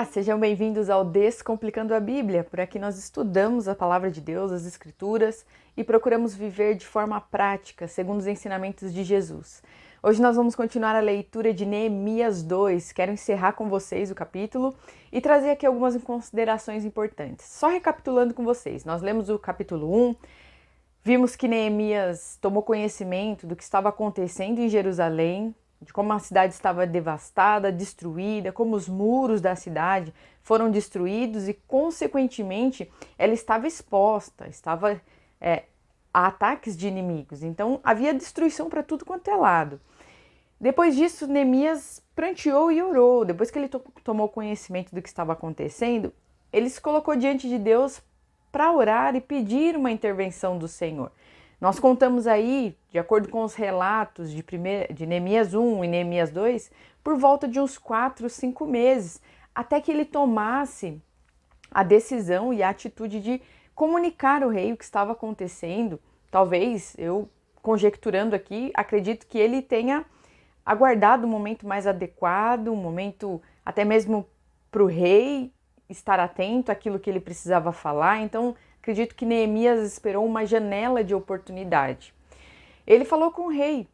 Olá, sejam bem-vindos ao Descomplicando a Bíblia. Por aqui nós estudamos a Palavra de Deus, as Escrituras e procuramos viver de forma prática, segundo os ensinamentos de Jesus. Hoje nós vamos continuar a leitura de Neemias 2. Quero encerrar com vocês o capítulo e trazer aqui algumas considerações importantes. Só recapitulando com vocês, nós lemos o capítulo 1, vimos que Neemias tomou conhecimento do que estava acontecendo em Jerusalém, de como a cidade estava devastada, destruída, como os muros da cidade foram destruídos e, consequentemente, ela estava exposta, estava a ataques de inimigos. Então, havia destruição para tudo quanto é lado. Depois disso, Neemias pranteou e orou. Depois que ele tomou conhecimento do que estava acontecendo, ele se colocou diante de Deus para orar e pedir uma intervenção do Senhor. Nós contamos aí, de acordo com os relatos de Neemias 1 e Neemias 2, por volta de uns 4, 5 meses, até que ele tomasse a decisão e a atitude de comunicar ao rei o que estava acontecendo. Talvez, eu conjecturando aqui, acredito que ele tenha aguardado um momento mais adequado, um momento até mesmo para o rei estar atento àquilo que ele precisava falar. Então, acredito que Neemias esperou uma janela de oportunidade. Ele falou com o rei,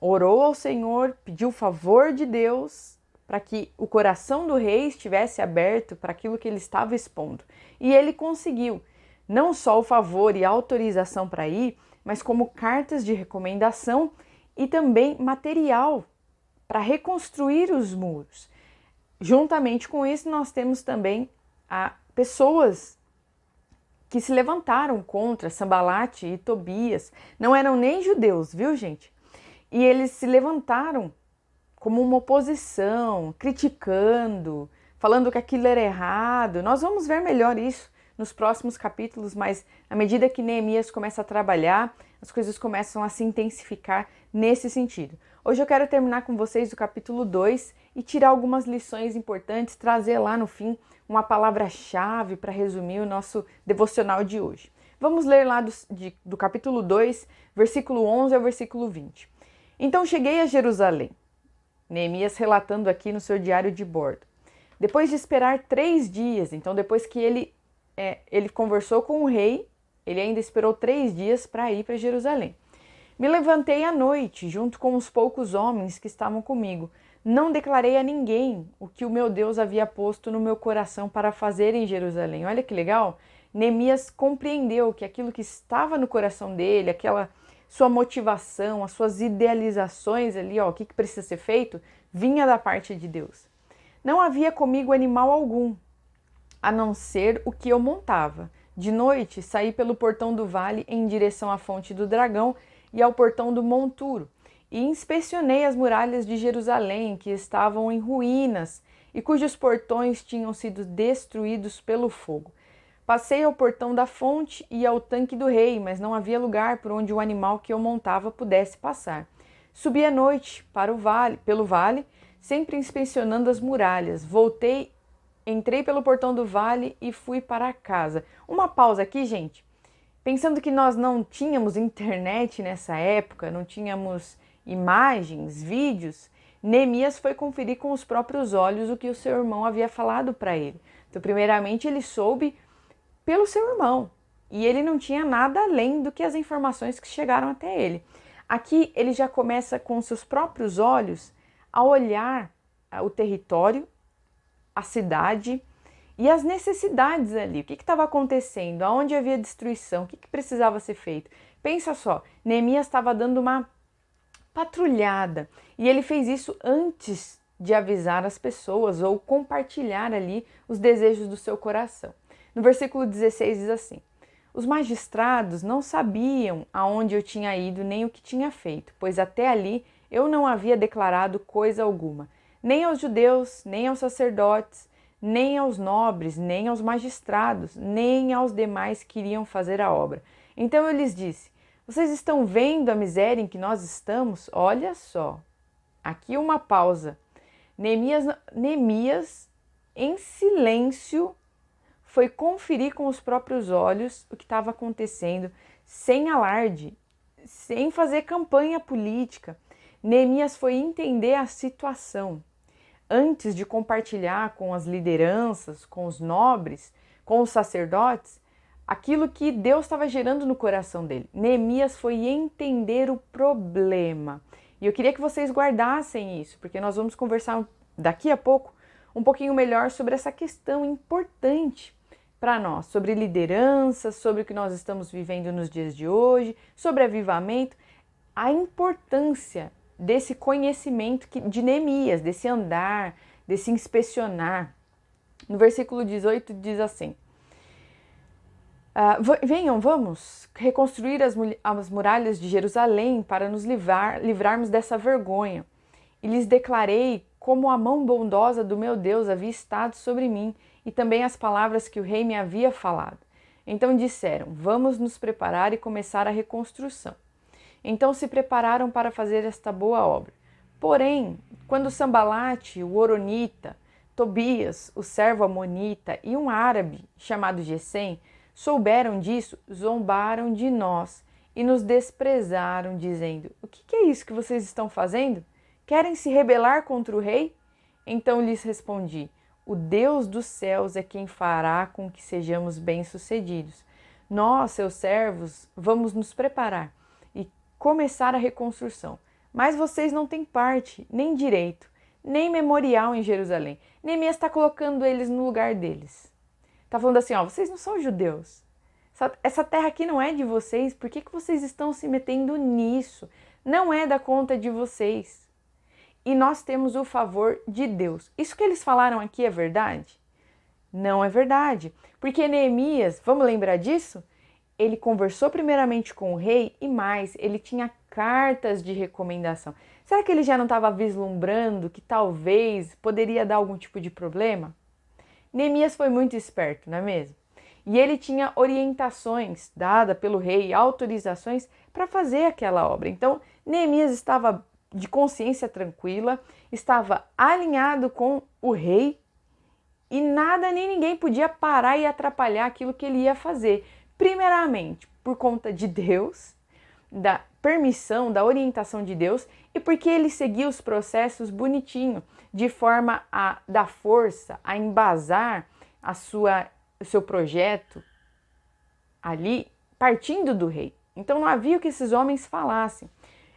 orou ao Senhor, pediu o favor de Deus para que o coração do rei estivesse aberto para aquilo que ele estava expondo. E ele conseguiu, não só o favor e a autorização para ir, mas como cartas de recomendação e também material para reconstruir os muros. Juntamente com isso, nós temos também pessoas que se levantaram contra Sambalate e Tobias. Não eram nem judeus, viu, gente? E eles se levantaram como uma oposição, criticando, falando que aquilo era errado. Nós vamos ver melhor isso nos próximos capítulos, mas à medida que Neemias começa a trabalhar, as coisas começam a se intensificar nesse sentido. Hoje eu quero terminar com vocês o capítulo 2 e tirar algumas lições importantes, trazer lá no fim uma palavra-chave para resumir o nosso devocional de hoje. Vamos ler lá do capítulo 2, versículo 11 ao versículo 20. Então cheguei a Jerusalém, Neemias relatando aqui no seu diário de bordo. Depois de esperar 3 dias, então depois que ele conversou com o rei, ele ainda esperou 3 dias para ir para Jerusalém. Me levantei à noite, junto com os poucos homens que estavam comigo. Não declarei a ninguém o que o meu Deus havia posto no meu coração para fazer em Jerusalém. Olha que legal! Neemias compreendeu que aquilo que estava no coração dele, aquela sua motivação, as suas idealizações ali, o que precisa ser feito, vinha da parte de Deus. Não havia comigo animal algum, a não ser o que eu montava. De noite, saí pelo portão do vale em direção à fonte do dragão e ao portão do monturo, e inspecionei as muralhas de Jerusalém, que estavam em ruínas e cujos portões tinham sido destruídos pelo fogo. Passei ao portão da fonte e ao tanque do rei, mas não havia lugar por onde o animal que eu montava pudesse passar. Subi à noite pelo vale, sempre inspecionando as muralhas. Voltei, entrei pelo portão do vale e fui para casa. Uma pausa aqui, gente. Pensando que nós não tínhamos internet nessa época, não tínhamos imagens, vídeos, Neemias foi conferir com os próprios olhos o que o seu irmão havia falado para ele. Então, primeiramente, ele soube pelo seu irmão e ele não tinha nada além do que as informações que chegaram até ele. Aqui ele já começa com seus próprios olhos a olhar o território, a cidade e as necessidades ali. O que estava acontecendo? Aonde havia destruição? O que precisava ser feito? Pensa só, Neemias estava dando uma patrulhada e ele fez isso antes de avisar as pessoas ou compartilhar ali os desejos do seu coração. No versículo 16 diz assim: os magistrados não sabiam aonde eu tinha ido nem o que tinha feito, pois até ali eu não havia declarado coisa alguma, nem aos judeus, nem aos sacerdotes, nem aos nobres, nem aos magistrados, nem aos demais que iriam fazer a obra. Então eu lhes disse: vocês estão vendo a miséria em que nós estamos? Olha só, aqui uma pausa. Neemias, em silêncio, foi conferir com os próprios olhos o que estava acontecendo, sem alarde, sem fazer campanha política. Neemias foi entender a situação. antes de compartilhar com as lideranças, com os nobres, com os sacerdotes, aquilo que Deus estava gerando no coração dele. Neemias foi entender o problema. E eu queria que vocês guardassem isso, porque nós vamos conversar daqui a pouco um pouquinho melhor sobre essa questão importante para nós, sobre liderança, sobre o que nós estamos vivendo nos dias de hoje, sobre avivamento, a importância desse conhecimento de Neemias, desse andar, desse inspecionar. No versículo 18 diz assim: venham, vamos reconstruir as muralhas de Jerusalém para nos livrarmos dessa vergonha. E lhes declarei como a mão bondosa do meu Deus havia estado sobre mim e também as palavras que o rei me havia falado. Então disseram: vamos nos preparar e começar a reconstrução. Então se prepararam para fazer esta boa obra. Porém, quando Sambalate, o Horonita, Tobias, o servo amonita, e um árabe chamado Gesem souberam disso, zombaram de nós e nos desprezaram, dizendo: o que é isso que vocês estão fazendo? Querem se rebelar contra o rei? Então lhes respondi: o Deus dos céus é quem fará com que sejamos bem-sucedidos. Nós, seus servos, vamos nos preparar e começar a reconstrução. Mas vocês não têm parte, nem direito, nem memorial em Jerusalém. Neemias está colocando eles no lugar deles. Está falando assim, vocês não são judeus. Essa terra aqui não é de vocês. Por que vocês estão se metendo nisso? Não é da conta de vocês. E nós temos o favor de Deus. Isso que eles falaram aqui é verdade? Não é verdade. Porque Neemias, vamos lembrar disso? Ele conversou primeiramente com o rei e mais, ele tinha cartas de recomendação. Será que ele já não estava vislumbrando que talvez poderia dar algum tipo de problema? Neemias foi muito esperto, não é mesmo? E ele tinha orientações dadas pelo rei, autorizações para fazer aquela obra. Então, Neemias estava de consciência tranquila, estava alinhado com o rei e nada nem ninguém podia parar e atrapalhar aquilo que ele ia fazer. Primeiramente, por conta de Deus, da permissão, da orientação de Deus e porque ele seguia os processos bonitinho, de forma a dar força, a embasar o seu projeto ali, partindo do rei. Então não havia o que esses homens falassem.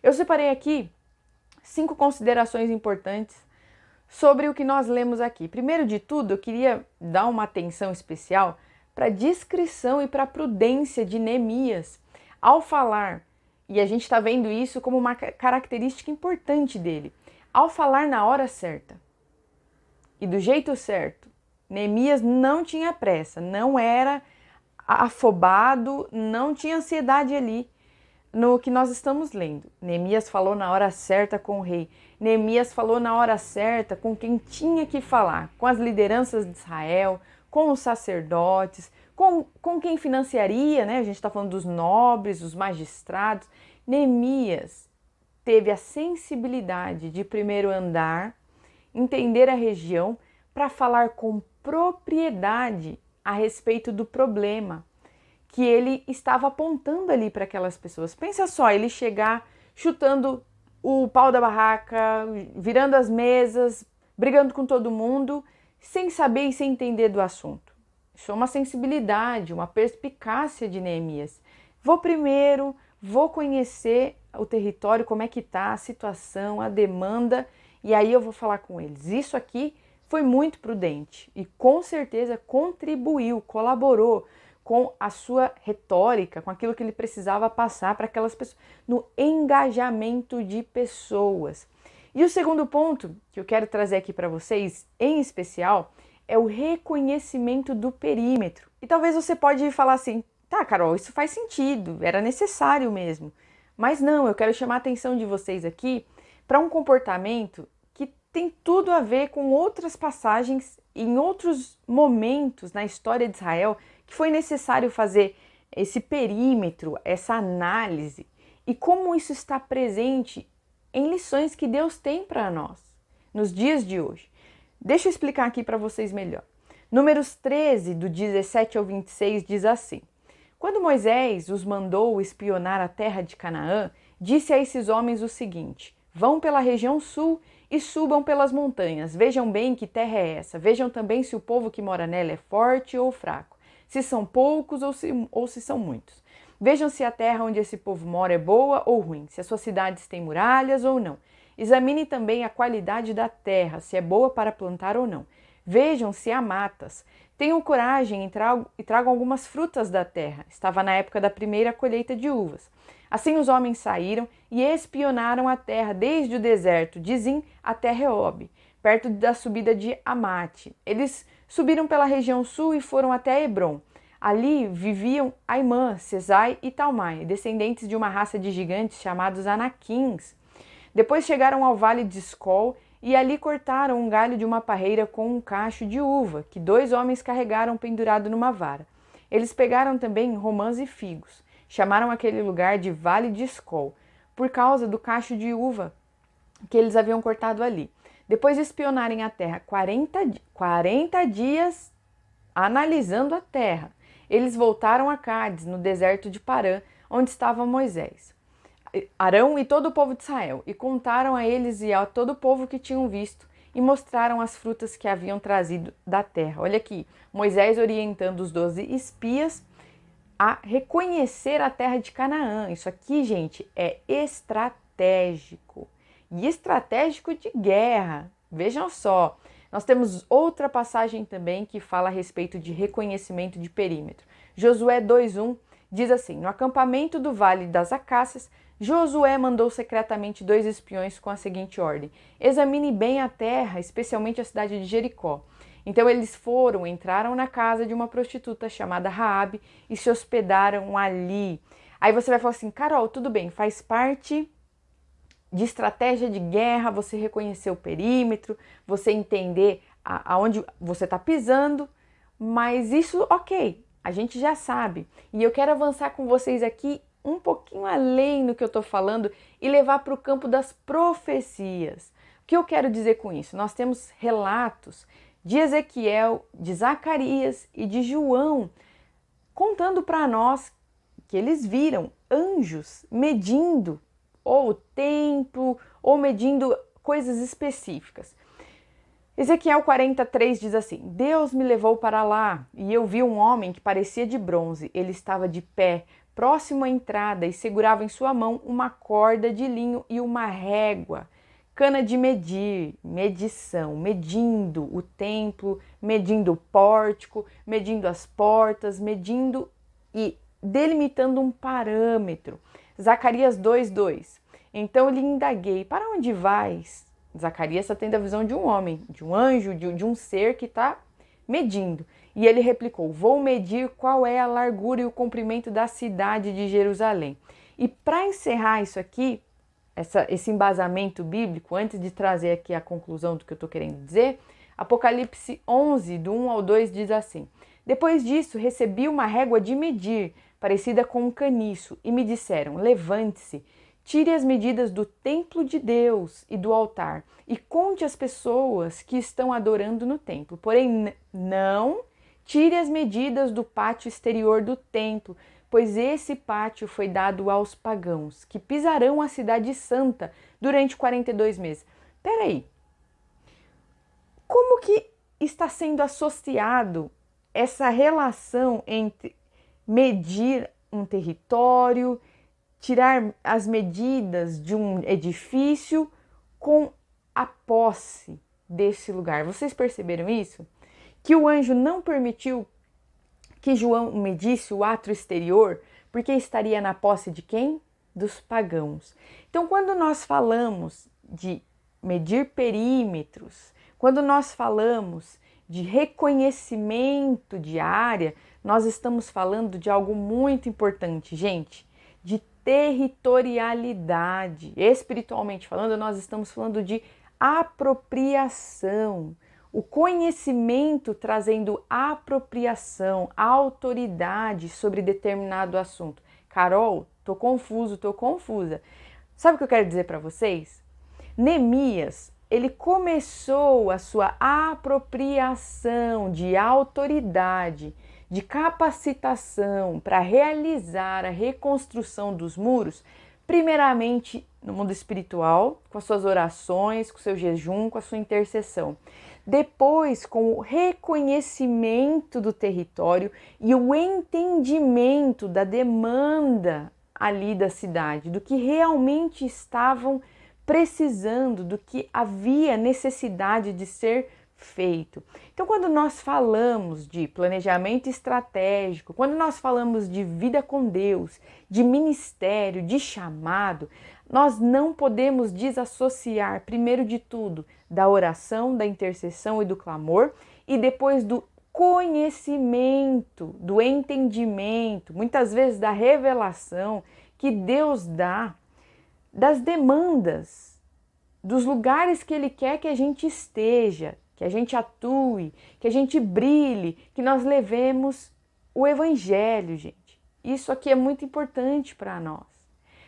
Eu separei aqui 5 considerações importantes sobre o que nós lemos aqui. Primeiro de tudo, eu queria dar uma atenção especial para a discrição e para a prudência de Neemias ao falar, e a gente está vendo isso como uma característica importante dele, ao falar na hora certa e do jeito certo. Neemias não tinha pressa, não era afobado, não tinha ansiedade ali no que nós estamos lendo. Neemias falou na hora certa com o rei. Neemias falou na hora certa com quem tinha que falar, com as lideranças de Israel, com os sacerdotes, com quem financiaria, né? A gente está falando dos nobres, dos magistrados. Neemias teve a sensibilidade de primeiro andar, entender a região, para falar com propriedade a respeito do problema que ele estava apontando ali para aquelas pessoas. Pensa só, ele chegar chutando o pau da barraca, virando as mesas, brigando com todo mundo, sem saber e sem entender do assunto. Isso é uma sensibilidade, uma perspicácia de Neemias. Vou conhecer o território, como é que está, a situação, a demanda, e aí eu vou falar com eles. Isso aqui foi muito prudente e com certeza contribuiu, colaborou com a sua retórica, com aquilo que ele precisava passar para aquelas pessoas, no engajamento de pessoas. E o segundo ponto que eu quero trazer aqui para vocês, em especial, é o reconhecimento do perímetro. E talvez você pode falar assim, tá, Carol, isso faz sentido, era necessário mesmo. Mas não, eu quero chamar a atenção de vocês aqui para um comportamento que tem tudo a ver com outras passagens em outros momentos na história de Israel que foi necessário fazer esse perímetro, essa análise e como isso está presente em lições que Deus tem para nós nos dias de hoje. Deixa eu explicar aqui para vocês melhor. Números 13, do 17 ao 26, diz assim: quando Moisés os mandou espionar a terra de Canaã, disse a esses homens o seguinte: Vão pela região sul e subam pelas montanhas. Vejam bem que terra é essa. Vejam também se o povo que mora nela é forte ou fraco, se são poucos ou se são muitos. Vejam se a terra onde esse povo mora é boa ou ruim, se as suas cidades têm muralhas ou não. Examine também a qualidade da terra, se é boa para plantar ou não. Vejam se há matas. Tenham coragem e tragam algumas frutas da terra. Estava na época da primeira colheita de uvas. Assim os homens saíram e espionaram a terra desde o deserto de Zin até Reob, perto da subida de Amate. Eles subiram pela região sul e foram até Hebron. Ali viviam Aimã, Sesai e Talmai, descendentes de uma raça de gigantes chamados Anaquins. Depois chegaram ao vale de Escol e ali cortaram um galho de uma parreira com um cacho de uva, que 2 homens carregaram pendurado numa vara. Eles pegaram também romãs e figos. Chamaram aquele lugar de Vale de Escol, por causa do cacho de uva que eles haviam cortado ali. Depois de espionarem a terra 40 dias analisando a terra, eles voltaram a Cádiz, no deserto de Parã, onde estava Moisés, Arão e todo o povo de Israel, e contaram a eles e a todo o povo que tinham visto, e mostraram as frutas que haviam trazido da terra. Olha aqui, Moisés orientando os 12 espias a reconhecer a terra de Canaã. Isso aqui, gente, é estratégico. E estratégico de guerra. Vejam só, nós temos outra passagem também que fala a respeito de reconhecimento de perímetro. Josué 2:1 diz assim: no acampamento do Vale das Acácias, Josué mandou secretamente 2 espiões com a seguinte ordem: examine bem a terra, especialmente a cidade de Jericó. Então eles entraram na casa de uma prostituta chamada Raabe e se hospedaram ali. Aí você vai falar assim: Carol, tudo bem, faz parte de estratégia de guerra, você reconhecer o perímetro, você entender aonde você está pisando, mas isso, ok, a gente já sabe. E eu quero avançar com vocês aqui um pouquinho além do que eu estou falando e levar para o campo das profecias. O que eu quero dizer com isso? Nós temos relatos de Ezequiel, de Zacarias e de João contando para nós que eles viram anjos medindo ou o templo, ou medindo coisas específicas. Ezequiel 43 diz assim: Deus me levou para lá, e eu vi um homem que parecia de bronze. Ele estava de pé, próximo à entrada, e segurava em sua mão uma corda de linho e uma régua, cana de medir, medição, medindo o templo, medindo o pórtico, medindo as portas, medindo e delimitando um parâmetro. Zacarias 2:2. Então lhe indaguei: para onde vais? Zacarias está tendo a visão de um homem, de um anjo, de um ser que está medindo. E ele replicou: vou medir qual é a largura e o comprimento da cidade de Jerusalém. E para encerrar isso aqui, esse embasamento bíblico, antes de trazer aqui a conclusão do que eu estou querendo dizer, Apocalipse 11, do 1 ao 2, diz assim: depois disso recebi uma régua de medir, parecida com um caniço, e me disseram: levante-se, tire as medidas do templo de Deus e do altar, e conte as pessoas que estão adorando no templo. Porém, não tire as medidas do pátio exterior do templo, pois esse pátio foi dado aos pagãos, que pisarão a cidade santa durante 42 meses. Peraí, como que está sendo associado essa relação entre medir um território, tirar as medidas de um edifício com a posse desse lugar? Vocês perceberam isso? Que o anjo não permitiu que João medisse o átrio exterior, porque estaria na posse de quem? Dos pagãos. Então, quando nós falamos de medir perímetros, quando nós falamos de reconhecimento de área, nós estamos falando de algo muito importante, gente, de territorialidade. Espiritualmente falando, nós estamos falando de apropriação. O conhecimento trazendo apropriação, autoridade sobre determinado assunto. Carol, tô confuso, tô confusa. Sabe o que eu quero dizer para vocês? Neemias, ele começou a sua apropriação de autoridade, de capacitação para realizar a reconstrução dos muros Primeiramente, no mundo espiritual, com as suas orações, com o seu jejum, com a sua intercessão. Depois, com o reconhecimento do território e o entendimento da demanda ali da cidade, do que realmente estavam precisando, do que havia necessidade de ser feito. Então, quando nós falamos de planejamento estratégico, quando nós falamos de vida com Deus, de ministério, de chamado, nós não podemos desassociar, primeiro de tudo, da oração, da intercessão e do clamor, e depois do conhecimento, do entendimento, muitas vezes da revelação que Deus dá das demandas, dos lugares que Ele quer que a gente esteja, que a gente atue, que a gente brilhe, que nós levemos o Evangelho, gente. Isso aqui é muito importante para nós.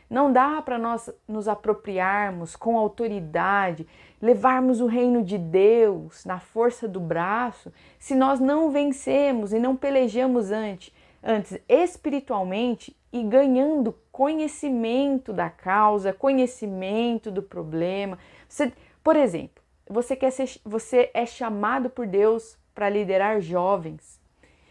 Não dá para nós nos apropriarmos com autoridade, levarmos o reino de Deus na força do braço, se nós não vencemos e não pelejamos antes espiritualmente e ganhando conhecimento da causa, conhecimento do problema. Por exemplo, você é chamado por Deus para liderar jovens.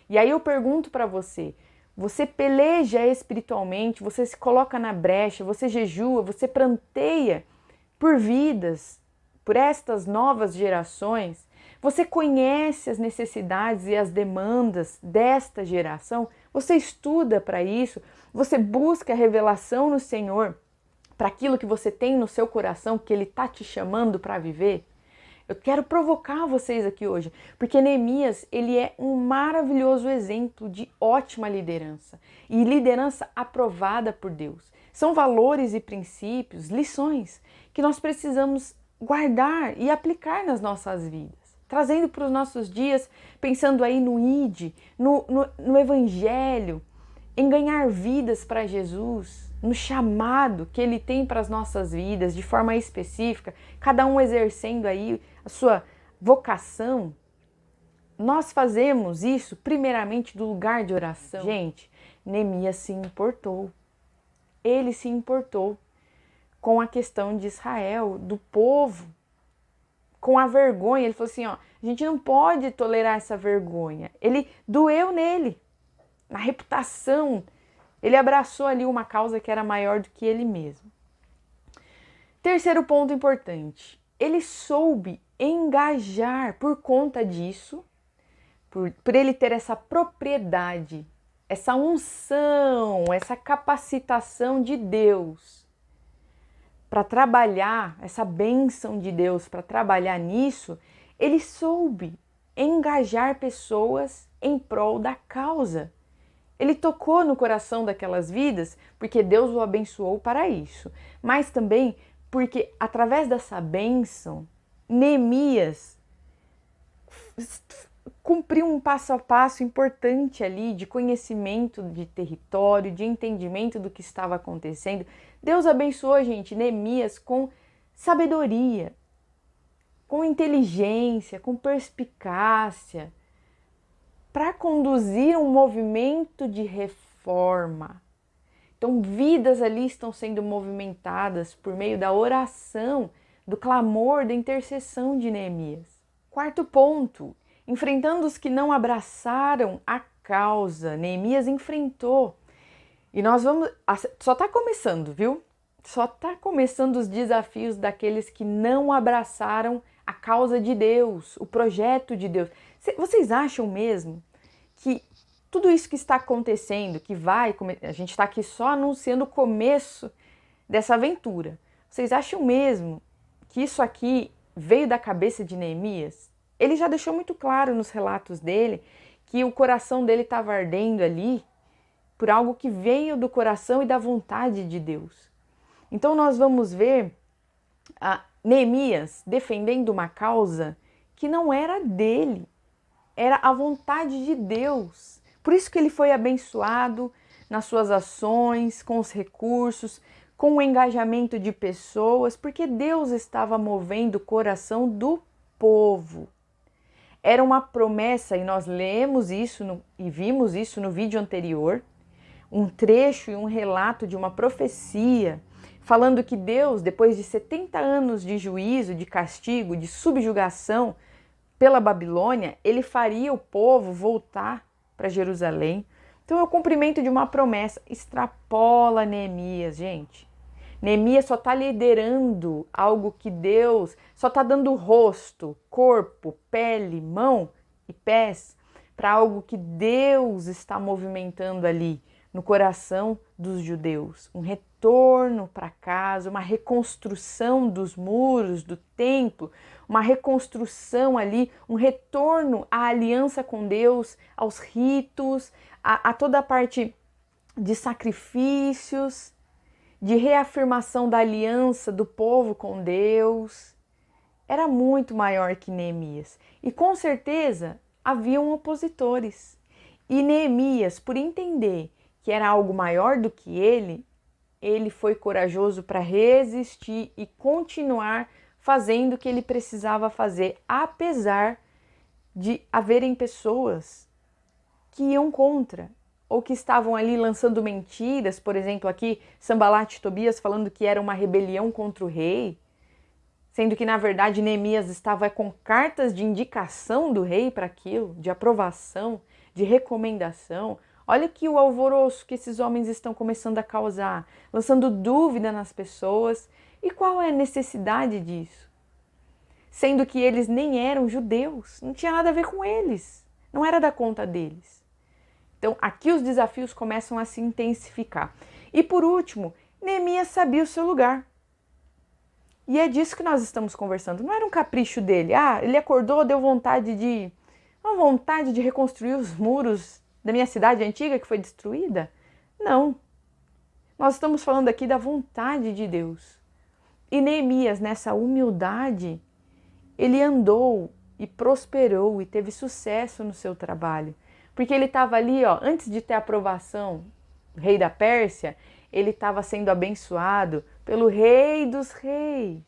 E aí eu pergunto para você, você peleja espiritualmente, você se coloca na brecha, você jejua, você pranteia por vidas, por estas novas gerações? Você conhece as necessidades e as demandas desta geração? Você estuda para isso? Você busca a revelação no Senhor para aquilo que você tem no seu coração, que Ele está te chamando para viver? Eu quero provocar vocês aqui hoje, porque Neemias, ele é um maravilhoso exemplo de ótima liderança e liderança aprovada por Deus. São valores e princípios, lições que nós precisamos guardar e aplicar nas nossas vidas, trazendo para os nossos dias, pensando aí no ID, no Evangelho, em ganhar vidas para Jesus, no chamado que Ele tem para as nossas vidas de forma específica, cada um exercendo aí a sua vocação. Nós fazemos isso primeiramente do lugar de oração. Gente, Neemias se importou. Ele se importou com a questão de Israel, do povo, com a vergonha. Ele falou assim, ó, a gente não pode tolerar essa vergonha. Ele doeu nele, na reputação. Ele abraçou ali uma causa que era maior do que ele mesmo. Terceiro ponto importante, ele soube engajar por conta disso, por ele ter essa propriedade, essa unção, essa capacitação de Deus para trabalhar, essa bênção de Deus para trabalhar nisso, ele soube engajar pessoas em prol da causa. Ele tocou no coração daquelas vidas porque Deus o abençoou para isso, mas também porque através dessa bênção, Neemias cumpriu um passo a passo importante ali de conhecimento de território, de entendimento do que estava acontecendo. Deus abençoou, gente, Neemias com sabedoria, com inteligência, com perspicácia, para conduzir um movimento de reforma. Então, vidas ali estão sendo movimentadas por meio da oração, do clamor, da intercessão de Neemias. Quarto ponto, enfrentando os que não abraçaram a causa, Neemias enfrentou. E nós vamos... Só está começando, viu? Só está começando os desafios daqueles que não abraçaram a causa de Deus, o projeto de Deus. Vocês acham mesmo que tudo isso que está acontecendo, a gente está aqui só anunciando o começo dessa aventura. Vocês acham mesmo que isso aqui veio da cabeça de Neemias? Ele já deixou muito claro nos relatos dele que o coração dele estava ardendo ali por algo que veio do coração e da vontade de Deus. Então nós vamos ver Neemias defendendo uma causa que não era dele, era a vontade de Deus. Por isso que ele foi abençoado nas suas ações, com os recursos, com o engajamento de pessoas, porque Deus estava movendo o coração do povo. Era uma promessa, e nós lemos isso e vimos isso no vídeo anterior, um trecho e um relato de uma profecia falando que Deus, depois de 70 anos de juízo, de castigo, de subjugação pela Babilônia, ele faria o povo voltar para Jerusalém. Então é o cumprimento de uma promessa. Extrapola Neemias, gente. Neemias só está liderando algo que Deus só está dando rosto, corpo, pele, mão e pés para algo que Deus está movimentando ali no coração dos judeus. Um retorno para casa, uma reconstrução dos muros do templo, uma reconstrução ali, um retorno à aliança com Deus, aos ritos, a toda a parte de sacrifícios, de reafirmação da aliança do povo com Deus. Era muito maior que Neemias. E com certeza haviam opositores. E Neemias, por entender que era algo maior do que ele foi corajoso para resistir e continuar fazendo o que ele precisava fazer, apesar de haverem pessoas que iam contra, ou que estavam ali lançando mentiras, por exemplo, aqui Sanbalat e Tobias falando que era uma rebelião contra o rei, sendo que na verdade Neemias estava com cartas de indicação do rei para aquilo, de aprovação, de recomendação. Olha que o alvoroço que esses homens estão começando a causar, lançando dúvida nas pessoas. E qual é a necessidade disso? Sendo que eles nem eram judeus, não tinha nada a ver com eles, não era da conta deles. Então aqui os desafios começam a se intensificar. E por último, Neemias sabia o seu lugar. E é disso que nós estamos conversando. Não era um capricho dele. Ele acordou, deu vontade de reconstruir os muros da minha cidade antiga que foi destruída? Não. Nós estamos falando aqui da vontade de Deus. E Neemias, nessa humildade, ele andou e prosperou e teve sucesso no seu trabalho. Porque ele estava ali, antes de ter a aprovação do rei da Pérsia, ele estava sendo abençoado pelo Rei dos Reis,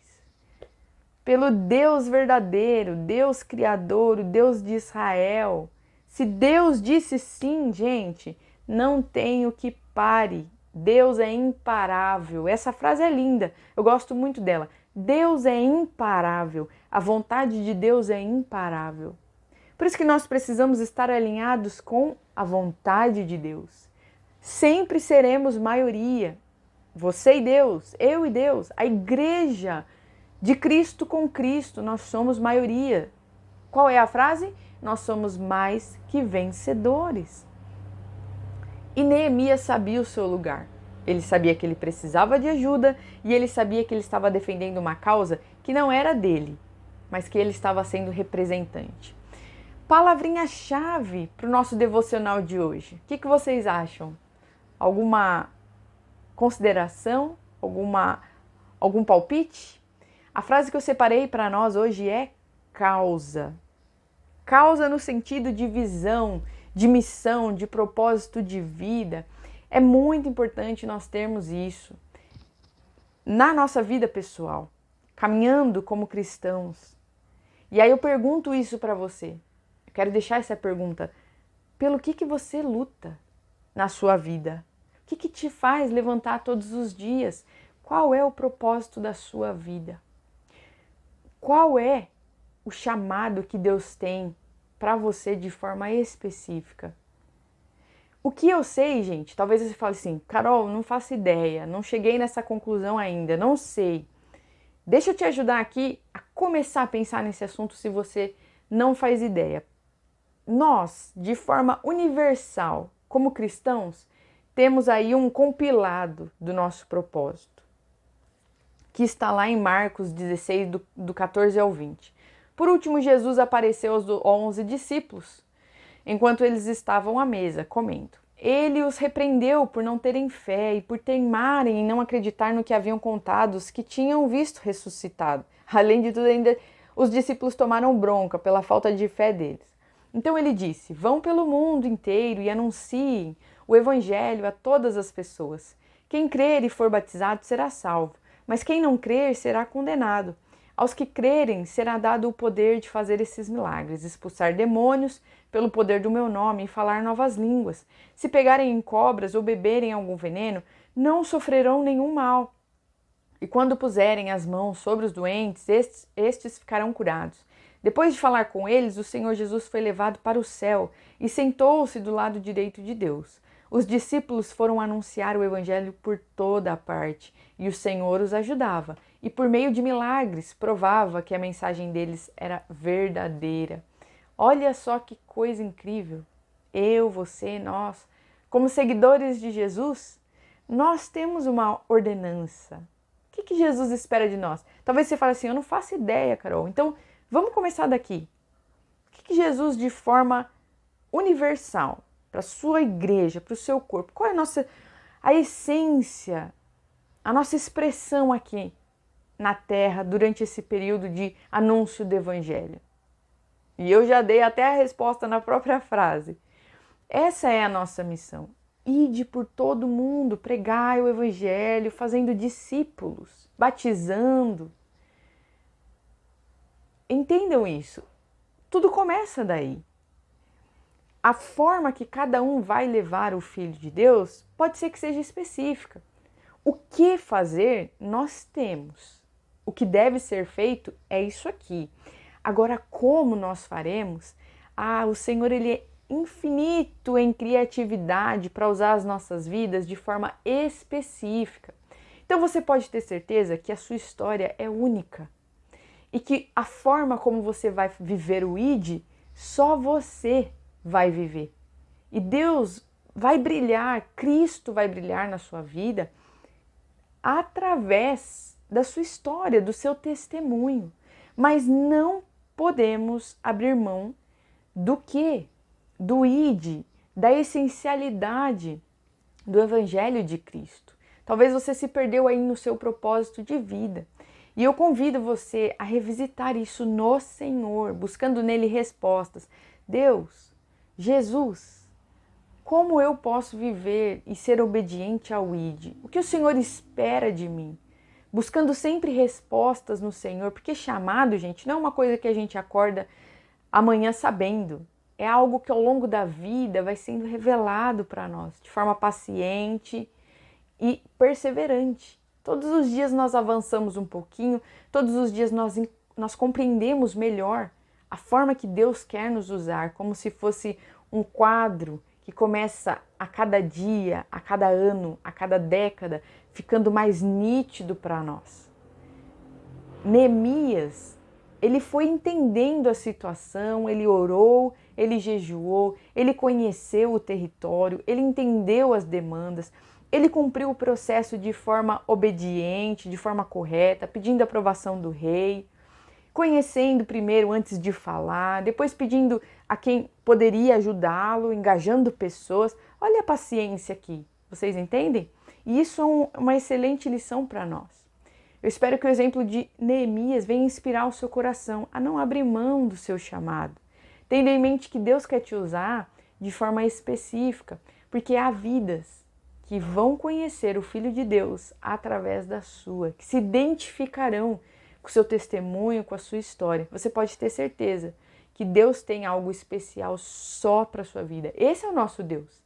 pelo Deus verdadeiro, Deus Criador, o Deus de Israel. Se Deus disse sim, gente, não tem o que pare. Deus é imparável. Essa frase é linda, eu gosto muito dela. Deus é imparável. A vontade de Deus é imparável. Por isso que nós precisamos estar alinhados com a vontade de Deus. Sempre seremos maioria. Você e Deus, eu e Deus, a igreja de Cristo com Cristo, nós somos maioria. Qual é a frase? Nós somos mais que vencedores. E Neemias sabia o seu lugar. Ele sabia que ele precisava de ajuda e ele sabia que ele estava defendendo uma causa que não era dele, mas que ele estava sendo representante. Palavrinha-chave para o nosso devocional de hoje. O que vocês acham? Alguma consideração? Algum palpite? A frase que eu separei para nós hoje é causa. Causa no sentido de visão, de missão, de propósito de vida. É muito importante nós termos isso na nossa vida pessoal, caminhando como cristãos. E aí eu pergunto isso para você. Eu quero deixar essa pergunta. Pelo que você luta na sua vida? O que te faz levantar todos os dias? Qual é o propósito da sua vida? Qual é o chamado que Deus tem para você de forma específica? O que eu sei, gente, talvez você fale assim, Carol, não faço ideia, não cheguei nessa conclusão ainda, não sei. Deixa eu te ajudar aqui a começar a pensar nesse assunto se você não faz ideia. Nós, de forma universal, como cristãos, temos aí um compilado do nosso propósito, que está lá em Marcos 16, do 14 ao 20. Por último, Jesus apareceu aos 11 discípulos, enquanto eles estavam à mesa, comendo. Ele os repreendeu por não terem fé e por teimarem em não acreditar no que haviam contado os que tinham visto ressuscitado. Além de tudo, ainda os discípulos tomaram bronca pela falta de fé deles. Então ele disse, vão pelo mundo inteiro e anunciem o evangelho a todas as pessoas. Quem crer e for batizado será salvo, mas quem não crer será condenado. Aos que crerem será dado o poder de fazer esses milagres, expulsar demônios pelo poder do meu nome e falar novas línguas. Se pegarem em cobras ou beberem algum veneno, não sofrerão nenhum mal. E quando puserem as mãos sobre os doentes, estes ficarão curados. Depois de falar com eles, o Senhor Jesus foi levado para o céu e sentou-se do lado direito de Deus. Os discípulos foram anunciar o evangelho por toda a parte, e o Senhor os ajudava, e por meio de milagres provava que a mensagem deles era verdadeira. Olha só que coisa incrível! Eu, você, nós, como seguidores de Jesus, nós temos uma ordenança. O que Jesus espera de nós? Talvez você fale assim, eu não faço ideia, Carol. Então, vamos começar daqui. O que Jesus, de forma universal, para a sua igreja, para o seu corpo, qual é a essência, a nossa expressão aqui na Terra durante esse período de anúncio do Evangelho? E eu já dei até a resposta na própria frase. Essa é a nossa missão. Ide por todo mundo, pregai o Evangelho, fazendo discípulos, batizando. Entendam isso. Tudo começa daí. A forma que cada um vai levar o Filho de Deus pode ser que seja específica. O que fazer, nós temos. O que deve ser feito é isso aqui. Agora, como nós faremos? O Senhor, Ele é infinito em criatividade para usar as nossas vidas de forma específica. Então você pode ter certeza que a sua história é única e que a forma como você vai viver o ID, só você vai viver. E Deus vai brilhar, Cristo vai brilhar na sua vida através da sua história, do seu testemunho. Mas não podemos abrir mão do quê? Do ID, da essencialidade do Evangelho de Cristo. Talvez você se perdeu aí no seu propósito de vida. E eu convido você a revisitar isso no Senhor, buscando nele respostas. Deus, Jesus, como eu posso viver e ser obediente ao ID? O que o Senhor espera de mim? Buscando sempre respostas no Senhor, porque chamado, gente, não é uma coisa que a gente acorda amanhã sabendo. É algo que ao longo da vida vai sendo revelado para nós, de forma paciente e perseverante. Todos os dias nós avançamos um pouquinho, todos os dias nós compreendemos melhor a forma que Deus quer nos usar, como se fosse um quadro que começa a cada dia, a cada ano, a cada década, ficando mais nítido para nós. Neemias, ele foi entendendo a situação, ele orou, ele jejuou, ele conheceu o território, ele entendeu as demandas, ele cumpriu o processo de forma obediente, de forma correta, pedindo a aprovação do rei, conhecendo primeiro antes de falar, depois pedindo a quem poderia ajudá-lo, engajando pessoas. Olha a paciência aqui, vocês entendem? E isso é uma excelente lição para nós. Eu espero que o exemplo de Neemias venha inspirar o seu coração a não abrir mão do seu chamado, tendo em mente que Deus quer te usar de forma específica, porque há vidas que vão conhecer o Filho de Deus através da sua, que se identificarão com o seu testemunho, com a sua história. Você pode ter certeza que Deus tem algo especial só para a sua vida. Esse é o nosso Deus.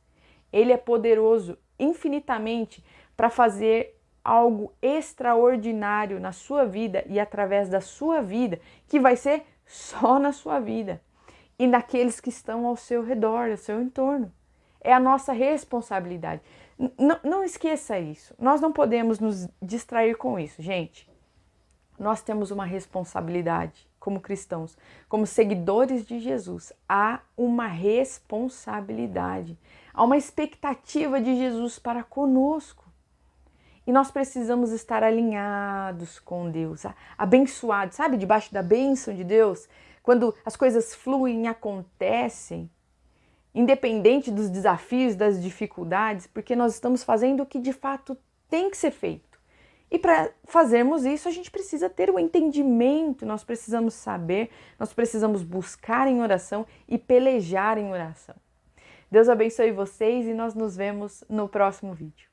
Ele é poderoso infinitamente para fazer algo extraordinário na sua vida e através da sua vida, que vai ser só na sua vida e naqueles que estão ao seu redor, ao seu entorno. É a nossa responsabilidade. Não esqueça isso. Nós não podemos nos distrair com isso, gente. Nós temos uma responsabilidade como cristãos, como seguidores de Jesus. Há uma responsabilidade, há uma expectativa de Jesus para conosco. E nós precisamos estar alinhados com Deus, abençoados, sabe? Debaixo da bênção de Deus, quando as coisas fluem e acontecem, independente dos desafios, das dificuldades, porque nós estamos fazendo o que de fato tem que ser feito. E para fazermos isso, a gente precisa ter o entendimento, nós precisamos saber, nós precisamos buscar em oração e pelejar em oração. Deus abençoe vocês e nós nos vemos no próximo vídeo.